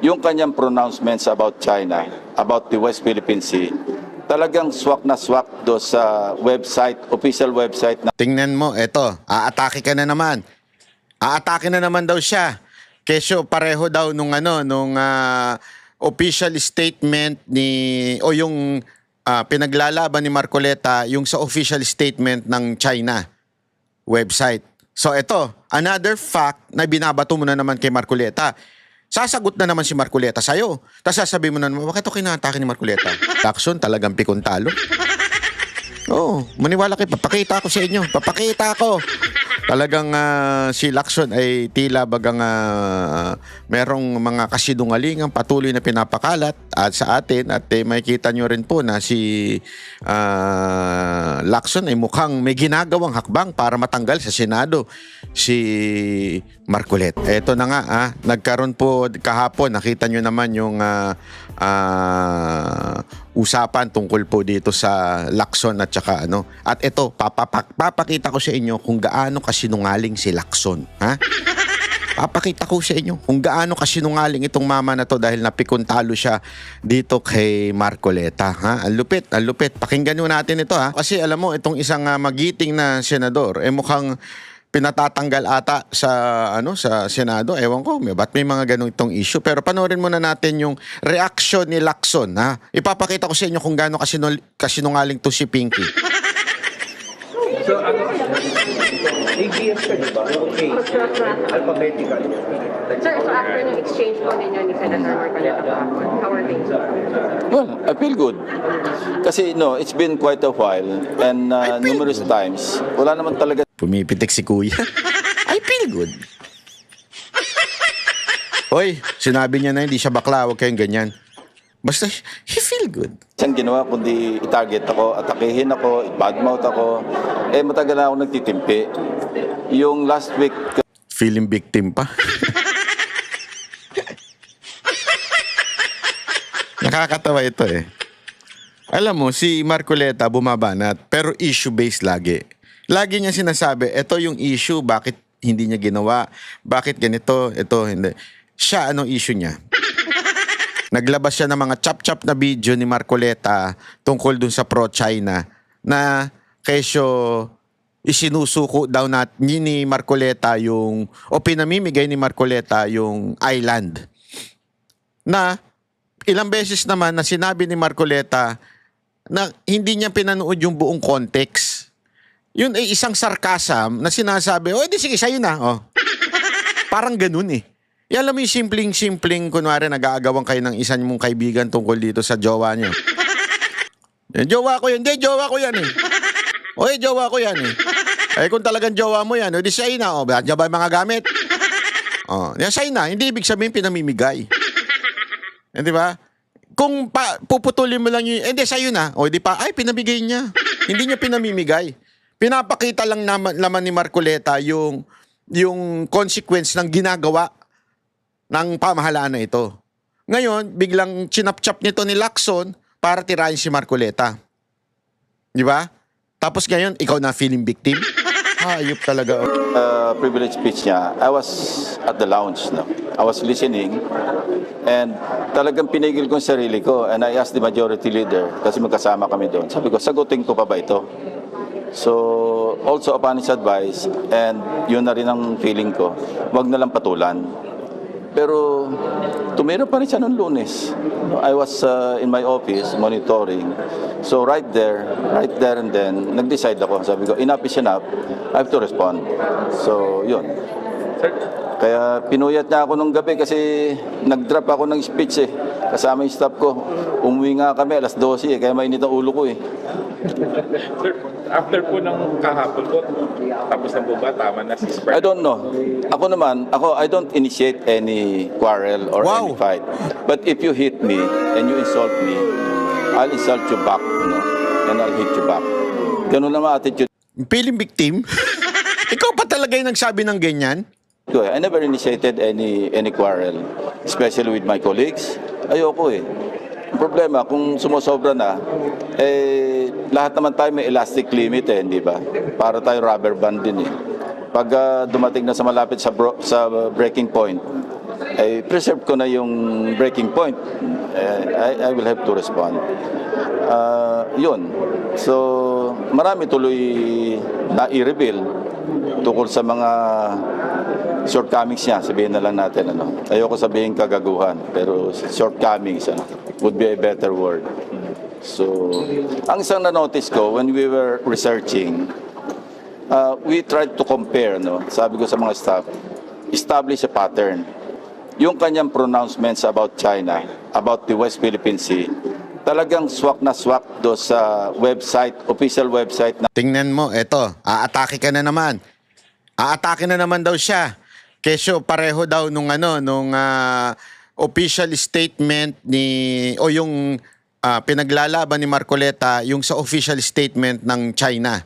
yung kanyang pronouncements about China, about the West Philippine Sea, talagang swak na swak do sa website, official website na Tingnan mo, eto, aatake ka na naman. Aatake na naman daw siya. Kesyo pareho daw nung official statement o yung pinaglalaban ni Marcoleta yung sa official statement ng China website. So eto, another fact na binabato mo na naman kay Marcoleta. Sasagot na naman si Marcoleta sa'yo. Tapos sasabihin mo na naman, bakit ito kinatake ni Marcoleta? Lacson, talagang pikon talo. Oo, maniwala kayo. Papakita ko sa inyo. Papakita ko. Talagang si Lacson ay tila bagang merong mga kasinungalingang patuloy na pinapakalat at sa atin at makikita nyo rin po na si Lacson ay mukhang may ginagawang hakbang para matanggal sa Senado si Marcoleta. Eto na nga, nagkaroon po kahapon, nakita nyo naman yung usapan tungkol po dito sa Lacson at saka ano. At ito, papakita ko sa inyo kung gaano kasinungaling si Lacson. Ha? Papakita ko sa inyo kung gaano kasinungaling itong mama na to dahil napikuntalo siya dito kay Marcoleta. Ha? Ang lupit, ang lupit. Pakinggan nyo natin ito ha. Kasi alam mo, itong isang magiting na senador, mukhang pinatatanggal ata sa sa Senado. Ewan ko, ba't may mga ganung itong issue. Pero panoorin muna natin yung reaction ni Lacson. Ha? Ipapakita ko sa inyo kung gaano kasinungaling to si Pinky. So, ABS ka, di ba? Okay. Alphabetical. Sir, so after ng exchange po ninyo ni Senator Marcoleta kahapon, how are things? well, I feel good. Kasi it's been quite a while and numerous times. Wala naman talaga Pumipitik si kuya. I feel good. Hoy, sinabi niya na hindi siya bakla, huwag kayong ganyan. Basta, he feel good. siyang ginawa kundi i-target ako, atakehin ako, i-badmouth ako. Matagal na ako nagtitimpi. Yung last week, Feeling victim pa. Nakakatawa ito Alam mo, si Marcoleta bumabanat, pero issue-based lagi. Lagi niya sinasabi, ito yung issue, bakit hindi niya ginawa, bakit ganito, ito, hindi. Siya, anong issue niya? Naglabas siya ng mga chop-chop na video ni Marcoleta tungkol dun sa pro-China na kesyo isinusuko daw ni Marcoleta yung, o pinamimigay ni Marcoleta yung island. Na ilang beses naman na sinabi ni Marcoleta na hindi niya pinanood yung buong context. Yun ay isang sarcasm na sinasabi, di sige, sa'yo na. Parang ganun Alam mo yung simpleng, kunwari nag-aagawan kayo ng isa mong kaibigan tungkol dito sa jowa niyo. Jowa ko yan. Hindi, jowa ko yan jowa ko yan kung talagang jowa mo yan, di sa'yo na. Ba't niya ba yung mga gamit? Sa'yo na. Hindi ibig sabihin pinamimigay. Di ba? Kung puputulin mo lang yung, hindi, sa'yo na. Di pa, pinamigay niya. Hindi niya pinamimigay. Pinapakita lang naman ni Marcoleta yung consequence ng ginagawa ng pamahalaan na ito. Ngayon, biglang chinap-chap nito ni Lacson para tirahin si Marcoleta. Di ba? Tapos ngayon, ikaw na feeling victim? Ayop talaga. privilege speech niya, I was at the lounge. I was listening and talagang pinigil ko yung sarili ko and I asked the majority leader kasi magkasama kami doon. Sabi ko, sagutin ko pa ba ito? So, also upon his advice, and yun na rin ang feeling ko, wag na lang patulan. Pero, tumira pa rin siya noong Lunes. I was in my office monitoring. So, right there and then, nag-decide ako. Sabi ko, enough is enough. I have to respond. So, yun. Kaya pinuyat niya ako nung gabi kasi nag-drop ako ng speech kasama yung staff ko. Umuwi nga kami, alas 12 kaya mainit ang ulo ko Sir, after po ng kahapon po, tapos na po ba, tama na si I don't know. I don't initiate any quarrel or any fight. But if you hit me and you insult me, I'll insult you back, and I'll hit you back. Ganun naman attitude. Feeling victim? Ikaw pa talaga yung nagsabi ng ganyan? I never initiated any quarrel, especially with my colleagues. Ayoko Ang problema, kung sumusobra na, lahat naman tayo may elastic limit hindi ba? Para tayo rubber band din Pag dumating na sa malapit sa breaking point, ay preserve ko na yung breaking point. I will have to respond. Yun. So, marami tuloy na i-reveal tungkol sa mga shortcomings niya. Sabihin na lang natin, ayoko sabihin kagaguhan, pero shortcomings would be a better word. So, ang isang na-notice ko when we were researching, we tried to compare, sabi ko sa mga staff, establish a pattern. Yung kanyang pronouncements about China, about the West Philippine Sea, talagang swak na swak do sa website, official website na Tingnan mo, eto, aatake ka na naman. Aatake na naman daw siya. Kesyo pareho daw nung official statement o yung pinaglalaban ni Marcoleta yung sa official statement ng China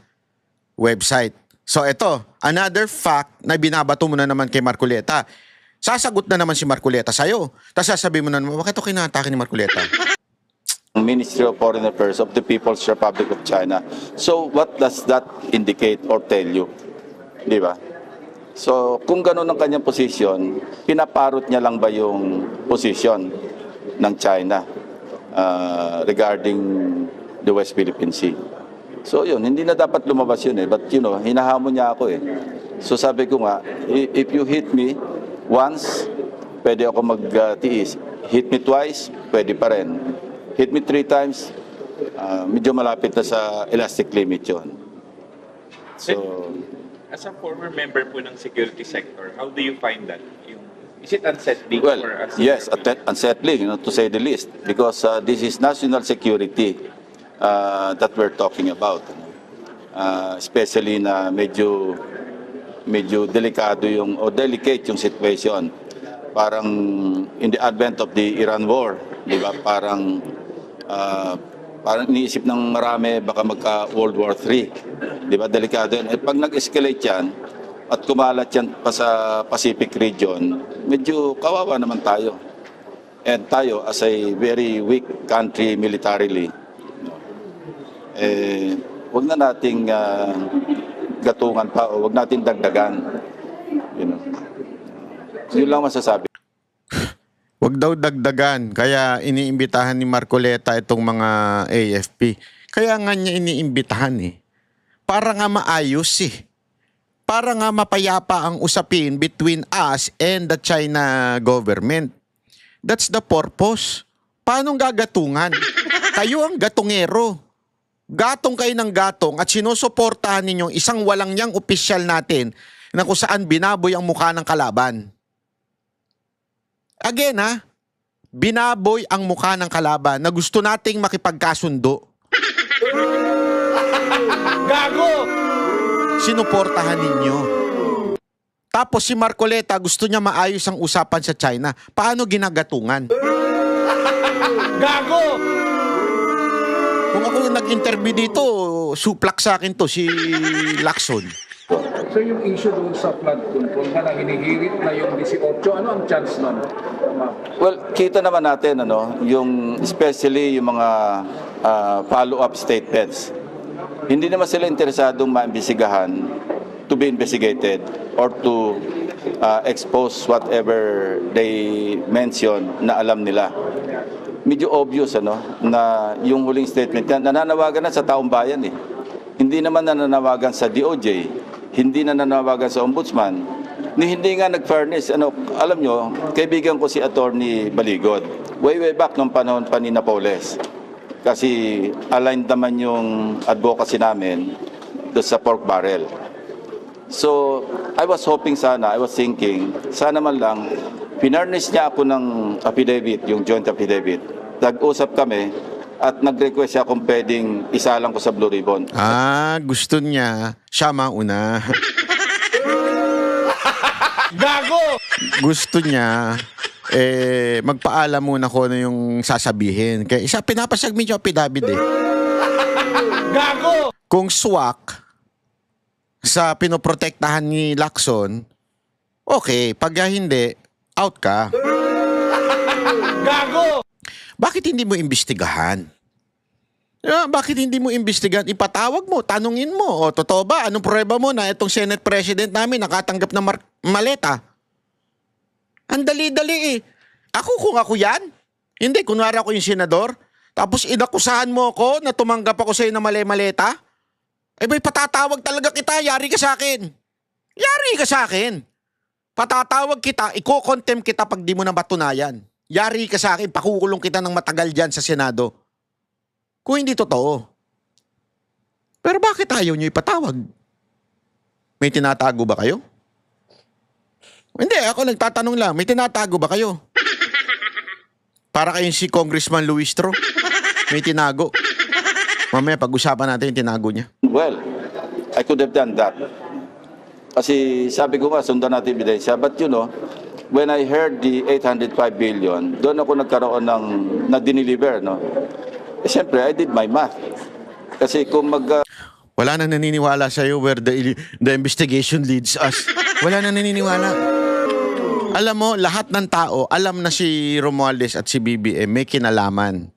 website. So eto, another fact na binabato mo na naman kay Marcoleta. Sasagot na naman si Marcoleta sa'yo. Tapos sasabihin mo na naman, bakit ito kinatake ni Marcoleta? Ministry of Foreign Affairs of the People's Republic of China. So what does that indicate or tell you? Di ba? So kung gano'n ang kanyang position, pinaparot niya lang ba yung position ng China regarding the West Philippine Sea? So yun, hindi na dapat lumabas yun But hinahamon niya ako So sabi ko nga, if you hit me once, pwede ako magtiis. Hit me twice, pwede pa rin. Hit me 3 times, medyo malapit na sa elastic limit yun. So, As a former member po ng security sector, how do you find that? Is it unsettling well, or yes, unsettling, to say the least, because this is national security that we're talking about. Especially na medyo delikado delicate yung situation. Parang in the advent of the Iran war, di ba? Parang iniisip ng marami baka magka World War III. Di ba? Delikado yun. Pag nag-escalate yan at kumalat yan pa sa Pacific region, medyo kawawa naman tayo. And tayo as a very weak country militarily, wag na nating gatungan pa o wag natin dagdagan. Yun lang masasabi. Wag daw dagdagan. Kaya iniimbitahan ni Marcoleta itong mga AFP. Kaya nga niya iniimbitahan Para nga maayos Para nga mapayapa ang usapin between us and the China government. That's the purpose. Paano gagatungan? Kayo ang gatungero. Gatong kayo ng gatong at sinusuportahan ninyong isang walang niyang opisyal natin na kung saan binaboy ang mukha ng kalaban. Again binaboy ang mukha ng kalaban na gusto nating makipagkasundo. Gago! Sinuportahan ninyo. Tapos si Marcoleta gusto niya maayos ang usapan sa China. Paano ginagatungan? Gago! Kung ako yung nag-interview dito, suplak sa akin to si Lacson. So yung issue doon sa flood control na hinihirit na yung 18, ano ang chance nun? Well, kita naman natin yung especially yung mga follow-up statements. Hindi naman sila interesadong maimbestigahan, to be investigated or to expose whatever they mention na alam nila. Medyo obvious na yung huling statement yan, nananawagan na sa taong bayan Hindi naman nananawagan sa DOJ, hindi nananawagan sa ombudsman, hindi nga nag-fairness. Alam nyo, kaibigan ko si Attorney Baligod, way back nung panahon pa ni Napoles. Kasi aligned naman yung advocacy namin doon sa pork barrel. So, I was hoping I was thinking, sana man lang, pinarnish niya ako ng affidavit, yung joint affidavit. Nag-usap kami at nag-request siya kung pwedeng isalang ko sa Blue Ribbon. Gusto niya siya mauna. Gago! Gusto niya magpaalam muna ko na yung sasabihin. Kaya isa pinapasagmin yung affidavit Gago! Kung swak sa pinoprotektahan ni Lacson, okay. Pag hindi, out ka. Gago! Bakit hindi mo imbestigahan? Bakit hindi mo imbestigahan? Ipatawag mo, tanungin mo. O, totoo ba? Anong prueba mo na itong Senate President namin nakatanggap ng maleta? Ang dali-dali eh. Kung ako yan, hindi, kunwari ako yung senador, tapos inakusahan mo ako na tumanggap ako sa'yo na mali-maleta, may patatawag talaga kita, yari ka sa akin. Yari ka sa akin. Patatawag kita, iko-contempt kita pag di mo na matunayan. Yari ka sa akin, pakukulong kita ng matagal dyan sa Senado. Kung hindi totoo. Pero bakit ayaw nyo ipatawag? May tinatago ba kayo? Hindi, ako nagtatanong lang, may tinatago ba kayo? Para kayong si Congressman Luis Tro. May tinago. Mamaya pag-usapan natin yung tinago niya. Well, I could have done that. Kasi sabi ko nga, sundan natin ebidensya. But you know, when I heard the 805 billion, doon ako nagkaroon ng na-deliver, no? Siyempre, I did my math. Kasi kung Wala nang naniniwala sa'yo where the investigation leads us. Wala nang naniniwala. Alam mo, lahat ng tao, alam na si Romualdez at si BBM may kinalaman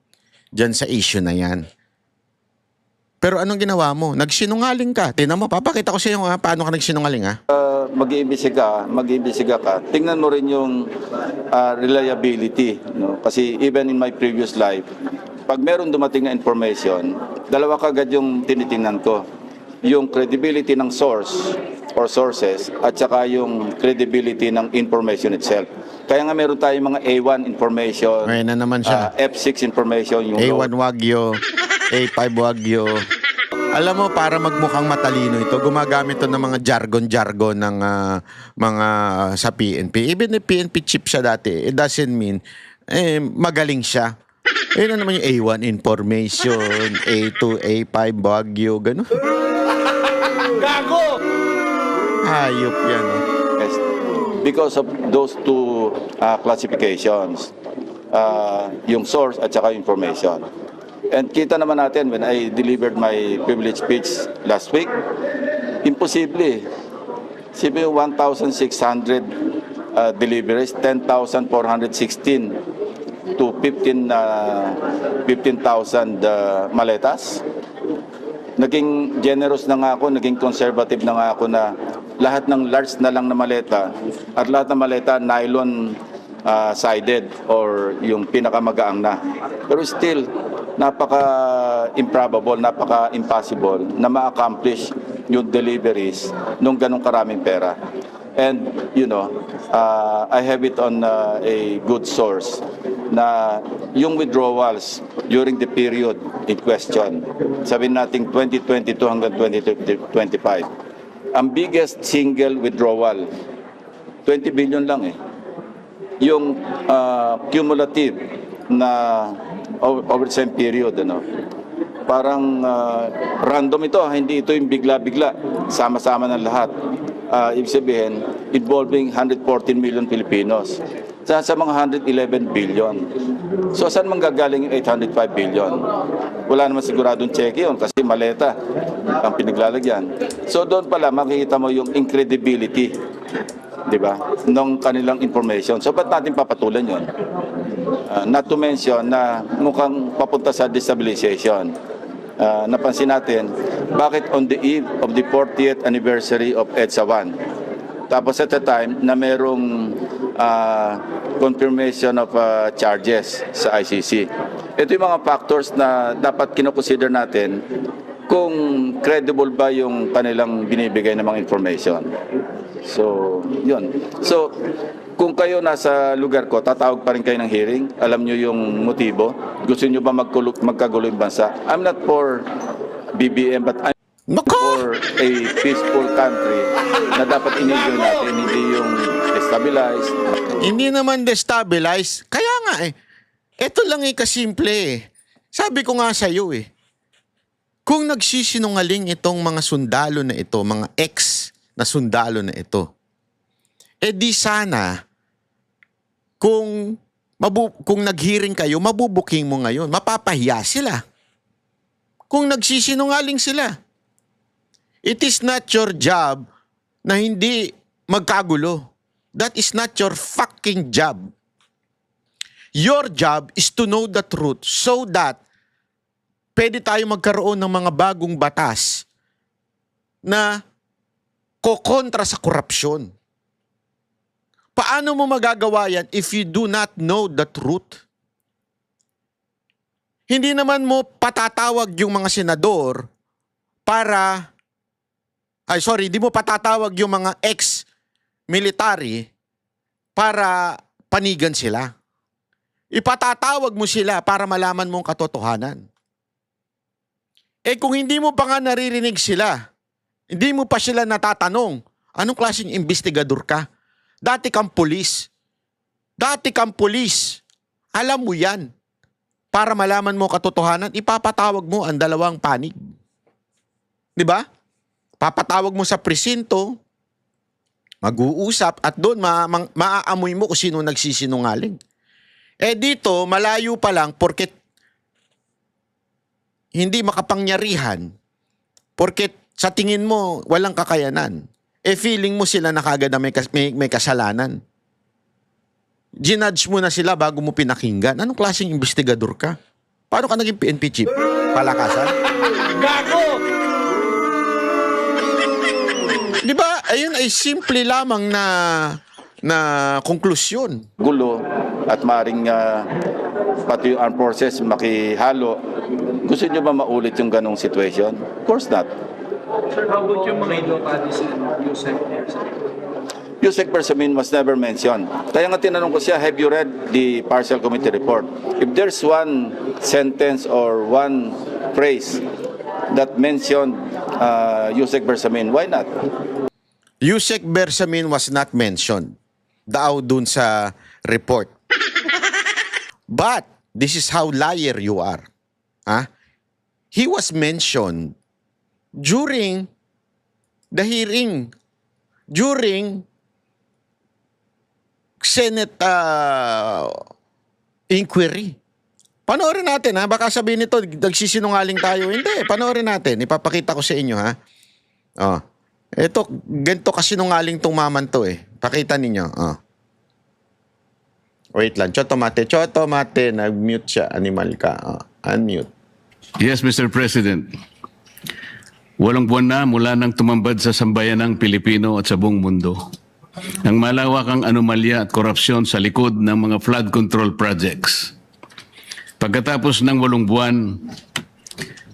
dyan sa issue na yan. Pero anong ginawa mo? Nagsinungaling ka. Tingnan mo, papakita ko sa iyo paano ka nagsinungaling ha. mag-iimbestiga ka, tingnan mo rin yung reliability. No? Kasi even in my previous life, pag meron dumating na information, dalawa kagad yung tinitingnan ko. Yung credibility ng source or sources at saka yung credibility ng information itself. Kaya nga meron tayong mga A1 information, Ngayon na naman siya. F6 information, yung A1 Wagyo, A5 Wagyo. Alam mo, para magmukhang matalino ito, gumagamit to ng mga jargon-jargon ng mga sa PNP. Even if PNP chief siya dati, it doesn't mean magaling siya. Na naman yung A1 information, A2, A5 Wagyo, gano'n. Gago! Hayop yan. Yes. Because of those two classifications, yung source at saka information. And kita naman natin when I delivered my privilege speech last week, imposible. Sabi 1,600 deliveries, 10,416 to 15,000 maletas. Naging generous na nga ako, naging conservative na nga ako na lahat ng large na lang na maleta at lahat ng maleta nylon sided or yung pinakamagaang na. Pero still, napaka-improbable, napaka-impossible na ma-accomplish yung deliveries nung ganong karaming pera. And, you know, I have it on a good source na yung withdrawals during the period in question, sabihin natin 2022 hanggang 2025, ang biggest single withdrawal, 20 billion lang eh. Yung cumulative na over the same period, ano, parang random ito, hindi ito yung bigla-bigla, sama-sama ng lahat. Ibig sabihin, involving 114 million Filipinos sa mga 111 billion. So saan manggagaling yung 805 billion? Wala naman siguradong cheque yun kasi maleta ang pinaglalagyan. So doon pala makikita mo yung incredibility, di ba, ng kanilang information. So ba't natin papatulan yun? Not to mention na mukhang papunta sa destabilization. Napansin natin, bakit on the eve of the 40th anniversary of EDSA 1, tapos at the time na merong confirmation of charges sa ICC. Ito yung mga factors na dapat kinoconsider natin kung credible ba yung kanilang binibigay ng mga information. So, yun. So, kung kayo nasa lugar ko, tatawag pa rin kayo ng hearing, alam nyo yung motibo, gusto nyo ba magkagulo yung bansa? I'm not for BBM, but I'm for a peaceful country na dapat inigil natin, hindi yung destabilized. Hindi naman destabilize. Kaya nga ito lang kasimple Sabi ko nga sa iyo kung nagsisinungaling itong mga sundalo na ito, mga ex na sundalo na ito, di sana kung nag-hearing kayo, mabubuking mo ngayon, mapapahiya sila. Kung nagsisinungaling sila. It is not your job na hindi magkagulo. That is not your fucking job. Your job is to know the truth so that pwede tayo magkaroon ng mga bagong batas na kokontra sa korupsyon. Paano mo magagawa yan if you do not know the truth? Hindi naman mo patatawag yung mga senador para, di mo patatawag yung mga ex-military para panigan sila. Ipatatawag mo sila para malaman mong katotohanan. Kung hindi mo pa nga naririnig sila, hindi mo pa sila natatanong, anong klaseng investigador ka? Dati kang pulis. Alam mo yan. Para malaman mo katotohanan, ipapatawag mo ang dalawang panig. Di ba? Papatawag mo sa presinto, mag-uusap, at doon maaamoy mo kung sino nagsisinungaling. Dito, malayo pa lang, porket hindi makapangyarihan, porket sa tingin mo walang kakayanan, feeling mo sila na kagad na may kasalanan. Ginudge mo na sila bago mo pinakinggan. Anong klaseng investigador ka? Paano ka naging PNP chief? Palakasan? Gago! Di ba? Ayun ay simple lamang na konklusyon. Gulo at maaaring pati yung armed forces makihalo. Gusto nyo ba maulit yung ganong situation? Of course not. Sir, how about yung mga Ilocadis and Yusek Bersamin was never mentioned. Kaya nga tinanong ko siya, have you read the partial committee report? If there's one sentence or one phrase that mentioned Yusek Bersamin, why not? Yusek Bersamin was not mentioned daw dun sa report. But this is how liar you are. He was mentioned during the hearing, during Senate inquiry. Panoorin natin baka sabihin nito nagsisinungaling tayo. Hindi, panoorin natin. Ipapakita ko sa inyo Ito, ganito kasinungaling tong maman to Pakita ninyo. Wait lang. Choto mate, nag-mute siya. Animal ka. Unmute. Yes, Mr. President. 8 buwan na mula nang tumambad sa sambayanang Pilipino at sa buong mundo ang malawakang anomalya at korupsyon sa likod ng mga flood control projects. Pagkatapos ng 8 buwan,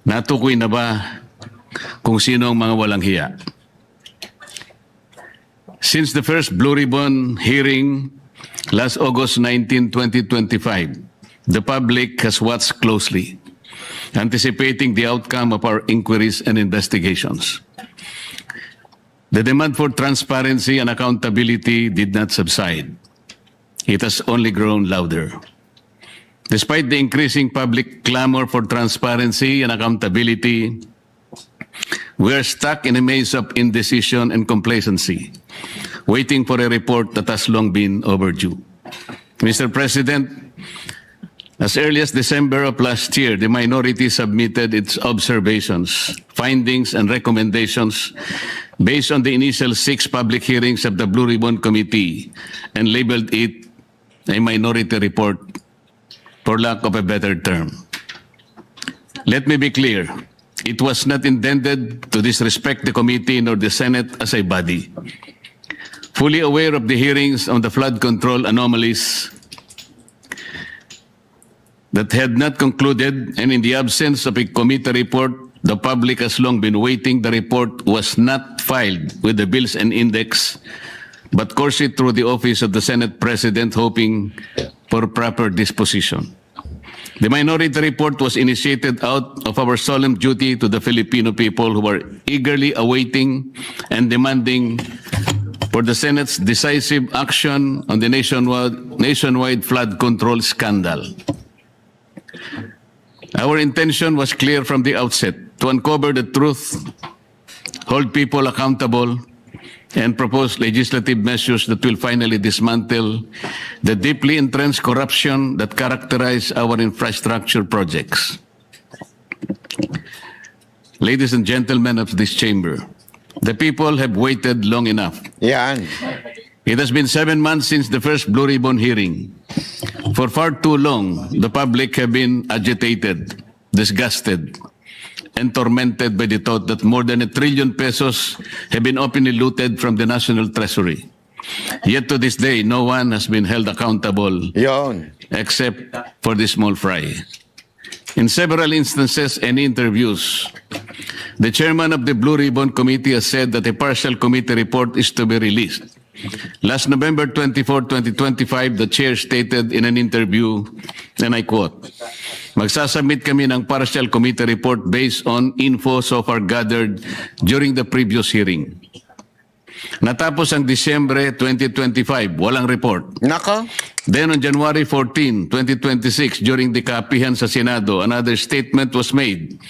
natukoy na ba kung sino ang mga walang hiya? Since the first Blue Ribbon hearing last August 19, 2025, the public has watched closely, anticipating the outcome of our inquiries and investigations. The demand for transparency and accountability did not subside. It has only grown louder. Despite the increasing public clamor for transparency and accountability, we are stuck in a maze of indecision and complacency, waiting for a report that has long been overdue. Mr. President, as early as December of last year, the minority submitted its observations, findings, and recommendations based on the initial 6 public hearings of the Blue Ribbon Committee and labeled it a minority report, for lack of a better term. Let me be clear. It was not intended to disrespect the committee nor the Senate as a body. Fully aware of the hearings on the flood control anomalies that had not concluded, and in the absence of a committee report, the public has long been waiting. The report was not filed with the Bills and Index, but coursed through the office of the Senate President, hoping for proper disposition. The minority report was initiated out of our solemn duty to the Filipino people who are eagerly awaiting and demanding for the Senate's decisive action on the nationwide flood control scandal. Our intention was clear from the outset: to uncover the truth, hold people accountable, and propose legislative measures that will finally dismantle the deeply entrenched corruption that characterize our infrastructure projects. Ladies and gentlemen of this chamber, the people have waited long enough. Yan. It has been 7 months since the first Blue Ribbon hearing. For far too long, the public have been agitated, disgusted, and tormented by the thought that more than 1 trillion pesos have been openly looted from the National Treasury. Yet to this day, no one has been held accountable Yon. except for the small fry. In several instances and interviews, the chairman of the Blue Ribbon Committee has said that a partial committee report is to be released. Last November 24, 2025, the chair stated in an interview, and I quote, "Magsasubmit kami ng partial committee report based on info so far gathered during the previous hearing." Natapos ang Disyembre 2025, walang report. Nako. Then on January 14, 2026, during the kapihan sa Senado, another statement was made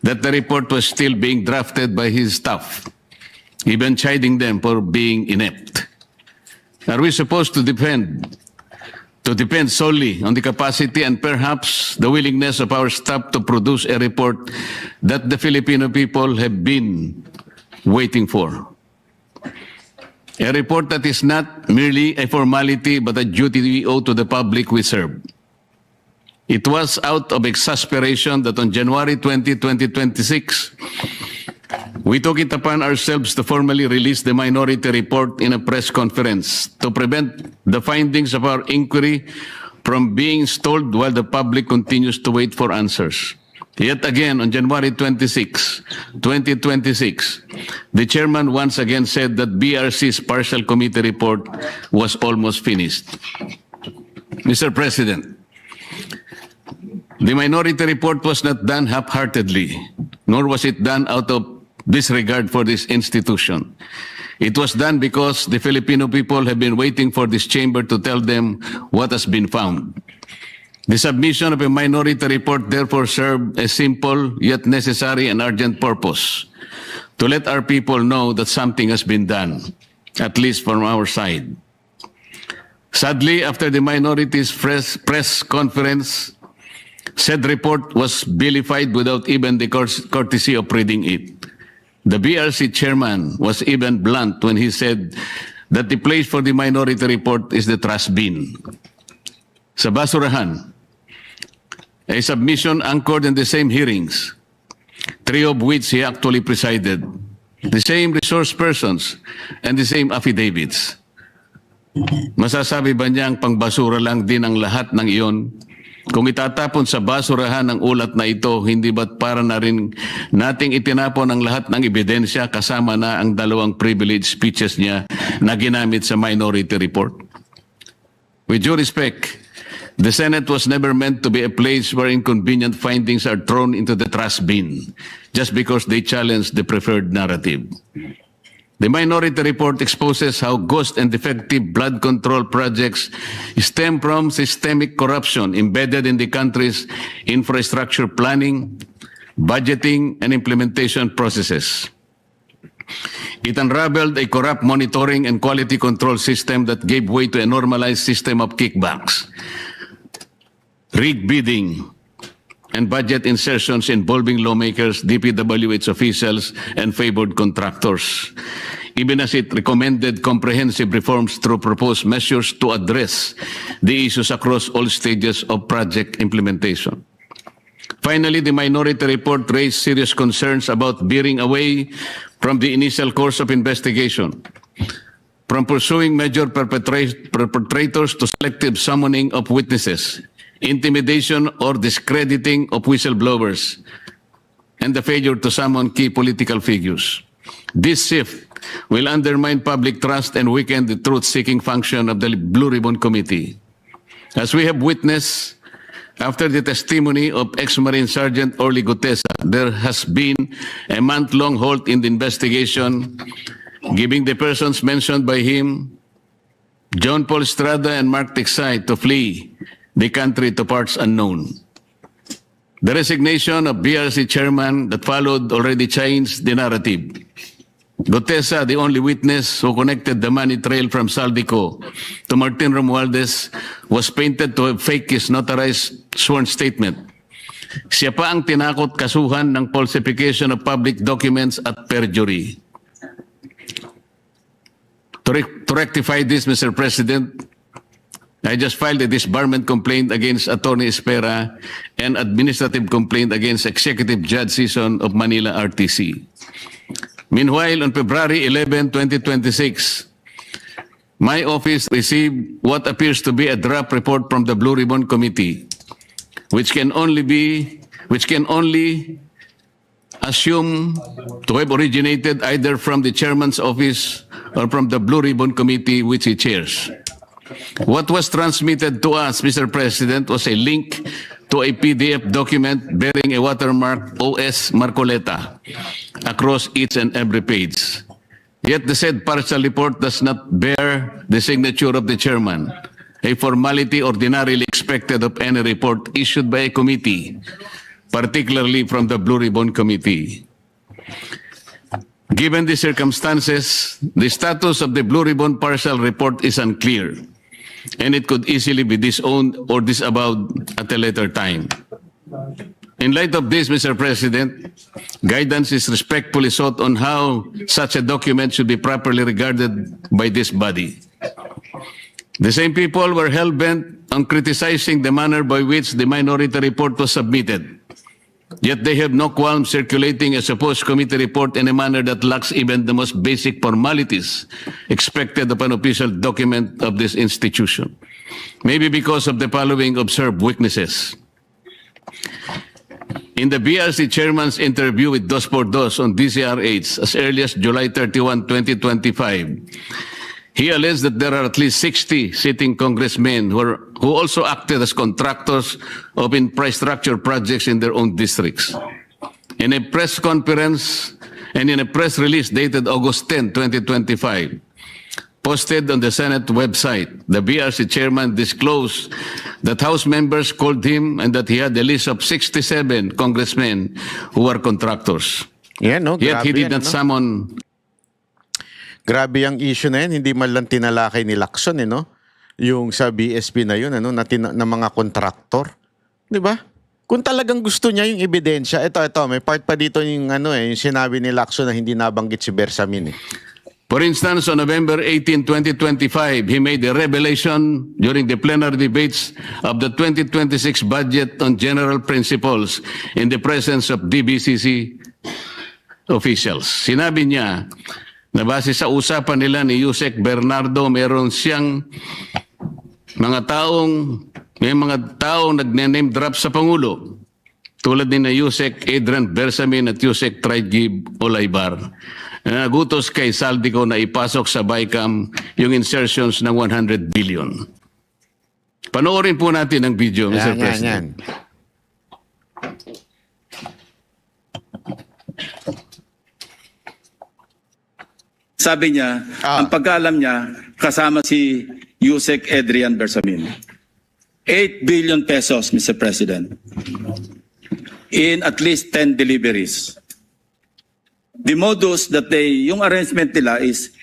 that the report was still being drafted by his staff, even chiding them for being inept. Are we supposed to depend solely on the capacity and perhaps the willingness of our staff to produce a report that the Filipino people have been waiting for? A report that is not merely a formality but a duty we owe to the public we serve. It was out of exasperation that on January 20, 2026, we took it upon ourselves to formally release the minority report in a press conference to prevent the findings of our inquiry from being stalled while the public continues to wait for answers. Yet again, on January 26, 2026, the chairman once again said that BRC's partial committee report was almost finished. Mr. President, the minority report was not done half-heartedly, nor was it done out of disregard for this institution. It was done because the Filipino people have been waiting for this chamber to tell them what has been found. The submission of a minority report therefore served a simple yet necessary and urgent purpose, to let our people know that something has been done, at least from our side. Sadly, after the minority's press conference, said report was vilified without even the courtesy of reading it. The BRC chairman was even blunt when he said that the place for the minority report is the trash bin. Sa basurahan, a submission anchored in the same hearings, 3 of which he actually presided, the same resource persons, and the same affidavits. Masasabi ba niyang pangbasura lang din ang lahat ng iyon? Kung itatapon sa basurahan ang ulat na ito, hindi ba't para na rin nating itinapon ang lahat ng ebidensya kasama na ang 2 privilege speeches niya na ginamit sa minority report? With due respect, the Senate was never meant to be a place where inconvenient findings are thrown into the trash bin just because they challenge the preferred narrative. The minority report exposes how ghost and defective blood control projects stem from systemic corruption embedded in the country's infrastructure planning, budgeting, and implementation processes. It unraveled a corrupt monitoring and quality control system that gave way to a normalized system of kickbacks, rigged bidding, and budget insertions involving lawmakers, DPWH officials, and favored contractors, even as it recommended comprehensive reforms through proposed measures to address the issues across all stages of project implementation. Finally, the minority report raised serious concerns about veering away from the initial course of investigation, from pursuing major perpetrators to selective summoning of witnesses, intimidation or discrediting of whistleblowers, and the failure to summon key political figures. This shift will undermine public trust and weaken the truth-seeking function of the Blue Ribbon Committee. As we have witnessed, after the testimony of ex-Marine Sergeant Orly Gutesa, there has been a month-long halt in the investigation, giving the persons mentioned by him, John Paul Estrada and Mark Tiksay, to flee the country to parts unknown. The resignation of BRC chairman that followed already changed the narrative. Gutesa, the only witness who connected the money trail from Saldico to Martin Romualdez, was painted to have faked his notarized sworn statement. Siya pa ang tinakot kasuhan ng falsification of public documents at perjury. To rectify this, Mr. President, I just filed a disbarment complaint against Attorney Espera and administrative complaint against Executive Judge Season of Manila RTC. Meanwhile, on February 11, 2026, my office received what appears to be a draft report from the Blue Ribbon Committee, which can only assume to have originated either from the chairman's office or from the Blue Ribbon Committee which he chairs. What was transmitted to us, Mr. President, was a link to a PDF document bearing a watermark OS Marcoleta across each and every page. Yet the said partial report does not bear the signature of the chairman, a formality ordinarily expected of any report issued by a committee, particularly from the Blue Ribbon Committee. Given the circumstances, the status of the Blue Ribbon partial report is unclear, and it could easily be disowned or disavowed at a later time. In light of this, Mr. President, guidance is respectfully sought on how such a document should be properly regarded by this body. The same people were hell-bent on criticizing the manner by which the minority report was submitted. Yet they have no qualm circulating a supposed committee report in a manner that lacks even the most basic formalities expected of an official document of this institution. Maybe because of the following observed weaknesses. In the BRC chairman's interview with Dos por Dos on DCRH as early as July 31, 2025, he alleged that there are at least 60 sitting congressmen who also acted as contractors of infrastructure projects in their own districts. In a press conference and in a press release dated August 10, 2025, posted on the Senate website, the BRC chairman disclosed that House members called him and that he had a list of 67 congressmen who were contractors. Yeah, no, Yet he grabe did yan, not ano? summon. Grabe ang issue na yan, hindi man lang tinalakay ni Lacson, no? Yung sa BSP na yun, ano, na mga kontraktor. Di ba? Kung talagang gusto niya yung ebidensya, ito, may part pa dito yung, yung sinabi ni Lacson na hindi nabanggit si Bersamin. For instance, on November 18, 2025, he made a revelation during the plenary debates of the 2026 budget on general principles in the presence of DBCC officials. Sinabi niya na base sa usapan nila ni Yusek Bernardo, meron siyang may mga taong nagne-name drop sa Pangulo, tulad ni na Yusek Adrian Bersamin at Yusek Traigib Olaybar. Nagutos kay Saldico na ipasok sa BICAM yung insertions ng 100 billion. Panoorin po natin ang video, Mr. President. Sabi niya, ang pagkaalam niya, kasama si Yusek Adrian Bersamin. 8 billion pesos, Mr. President, in at least 10 deliveries. The modus that yung arrangement nila is,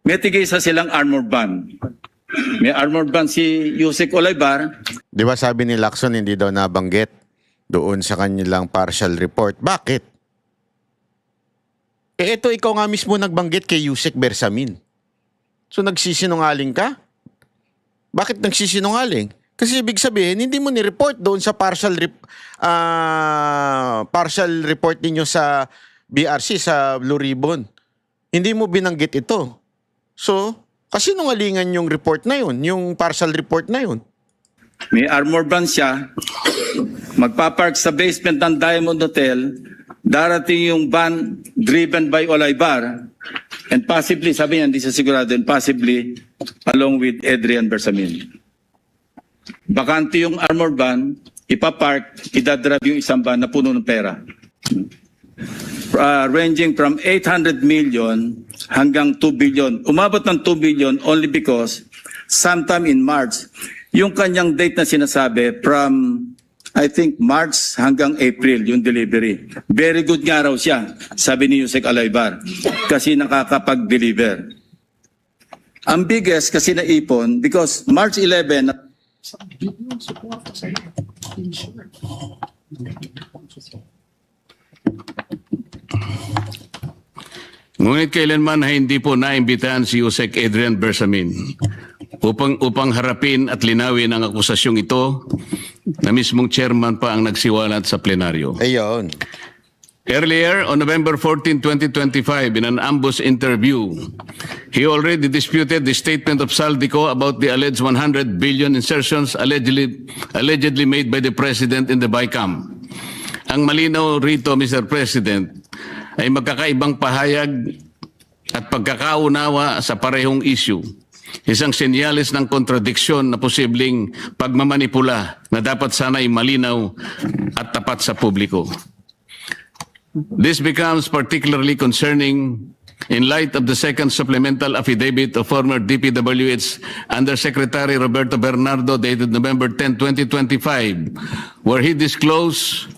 may tigisa silang armored van. May armored van si Yusek Olaybar. Di ba sabi ni Lacson hindi daw nabanggit doon sa kanilang partial report? Bakit? Ito ikaw nga mismo nagbanggit kay Yusek Bersamin. So nagsisinungaling ka? Bakit nagsisinungaling? Kasi ibig sabihin, hindi mo ni-report doon sa partial report ninyo sa BRC, sa Blue Ribbon. Hindi mo binanggit ito. So, kasi nungalingan yung report na yun, yung partial report na yun. May armored van siya, magpapark sa basement ng Diamond Hotel, darating yung van driven by Olaybar, and possibly, sabi niya, hindi siya sigurado, and possibly along with Adrian Bersamin. Bakante yung armored van, ipapark, idadrive yung isang van na puno ng pera. Ranging from 800 million hanggang 2 billion. Umabot ng 2 billion only because sometime in March, yung kanyang date na sinasabi from, I think, March hanggang April, yung delivery. Very good nga raw siya, sabi ni Yusek Olaybar, kasi nakakapag-deliver. Ang biggest kasi naipon, because March 11, Ngunit kailanman ay hindi po naimbitahan si Yusek Adrian Bersamin upang harapin at linawin ang akusasyong ito na mismong chairman pa ang nagsiwalat sa plenaryo. Ayun. Earlier, on November 14, 2025, in an ambush interview, he already disputed the statement of Saldico about the alleged 100 billion insertions allegedly made by the President in the BICAM. Ang malinaw rito, Mr. President, ay magkakaibang pahayag at pagkakaunawa sa parehong issue. Isang senyales ng kontradiksyon na posibleng pagmamanipula na dapat sana'y malinaw at tapat sa publiko. This becomes particularly concerning in light of the second supplemental affidavit of former DPWH Undersecretary Roberto Bernardo dated November 10, 2025, where he disclosed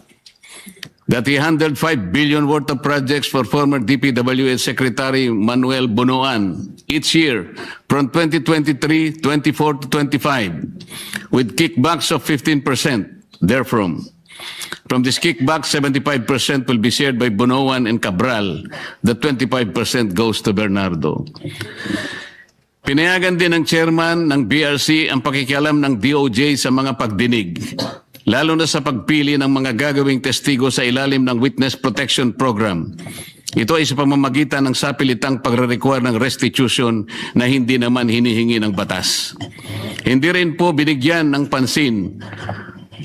that he handled 5 billion worth of projects for former DPWH Secretary Manuel Bunoan each year from 2023, 24 to 25, with kickbacks of 15% therefrom. From this kickback, 75% will be shared by Bunoan and Cabral. The 25% goes to Bernardo. Pinayagan din ng chairman ng BRC ang pakikialam ng DOJ sa mga pagdinig, lalo na sa pagpili ng mga gagawing testigo sa ilalim ng Witness Protection Program. Ito ay sa pamamagitan ng sapilitang pagre-require ng restitution na hindi naman hinihingi ng batas. Hindi rin po binigyan ng pansin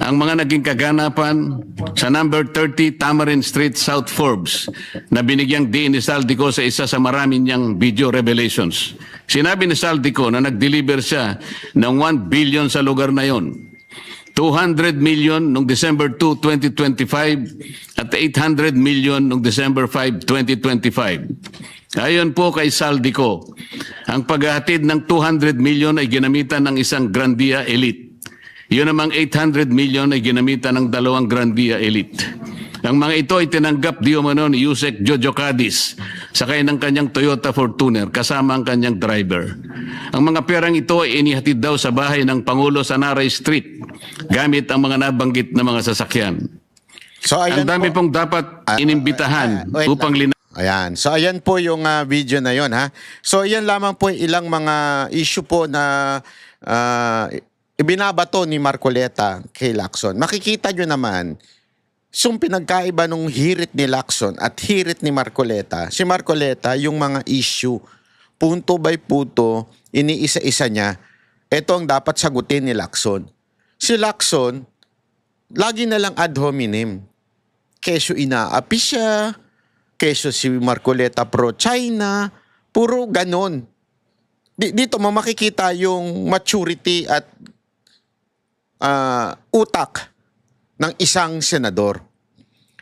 ang mga naging kaganapan sa number 30 Tamarind Street, South Forbes na binigyang diin ni Saldico sa isa sa marami niyang video revelations. Sinabi ni Saldico na nag-deliver siya ng 1 billion sa lugar na yon, 200 million noong December 2, 2025 at 800 million noong December 5, 2025. Ayon po kay Saldico, ang paghahatid ng 200 million ay ginamitan ng isang Grandia Elite. Yun namang 800 million ay ginamitan ng dalawang Grandia Elite. Ang mga ito ay tinanggap di umano ni Yusek Jojo Cadiz sakay ng kanyang Toyota Fortuner kasama ang kanyang driver. Ang mga perang ito ay inihatid daw sa bahay ng Pangulo sa Naray Street gamit ang mga nabanggit na mga sasakyan. So, Ang dami pong dapat inimbitahan upang Ayan. So, ayan po yung video na yon, ha. So, ayan lamang po ilang mga issue po na ibinabato ni Marcoleta kay Lacson. Makikita nyo naman, yung pinagkaiba nung hirit ni Lacson at hirit ni Marcoleta, si Marcoleta, yung mga issue, punto by punto, iniisa-isa niya, ito ang dapat sagutin ni Lacson. Si Lacson, lagi na lang ad hominem. Keso inaapi siya, keso si Marcoleta pro-China, puro ganon. Dito mo makikita yung maturity at utak ng isang senador.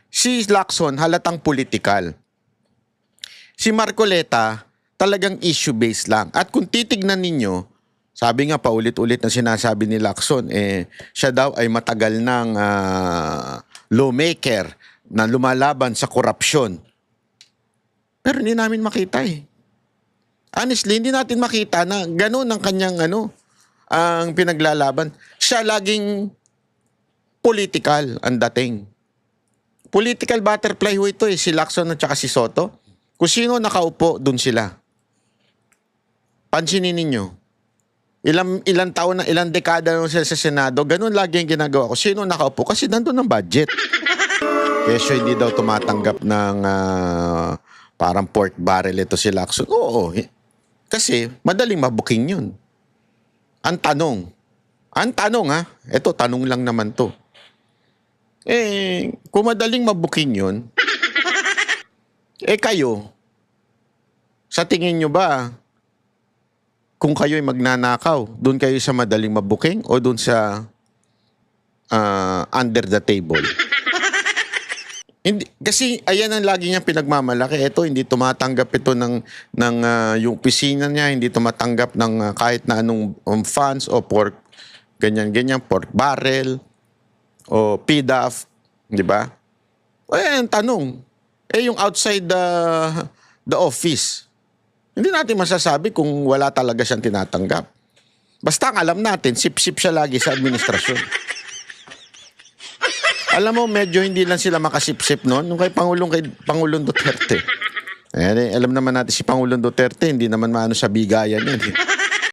Si Lacson halatang politikal. Si Marcoleta talagang issue-based lang. At kung titignan ninyo, sabi nga paulit-ulit na sinasabi ni Lacson, siya daw ay matagal ng lawmaker na lumalaban sa korupsyon. Pero hindi namin makita eh. Honestly, hindi natin makita na gano'n ang kanyang ang pinaglalaban. Siya laging political ang dating. Political butterfly ho ito eh, si Lacson at saka si Soto. Kung sino nakaupo, dun sila. Pansinin ninyo. Ilang taon na, ilang dekada na sila sa Senado, ganun lagi ang ginagawa ko. Sino nakaupo? Kasi nandun ang budget. Kesyo hindi daw tumatanggap ng parang pork barrel ito si Lacson. Oo, kasi madaling mabuking yun. Ang tanong ha, eto tanong lang naman to. Kung madaling mabuking yun, kayo, sa tingin nyo ba, kung kayo'y magnanakaw, doon kayo sa madaling mabuking o doon sa under the table? Hindi, kasi ayan ang lagi niyang pinagmamalaki. Ito, hindi tumatanggap ito ng yung opisina niya, hindi tumatanggap ng kahit na anong funds o pork, ganyan-ganyan, pork barrel o PDAF, di ba? Ayan, tanong. Yung outside the office, hindi natin masasabi kung wala talaga siyang tinatanggap. Basta ang alam natin, sip-sip siya lagi sa administrasyon. Alam mo, medyo hindi lang sila makasip-sip noon. Nung kay Pangulong Duterte. Alam naman natin si Pangulong Duterte, hindi naman maano sa bigayan yan.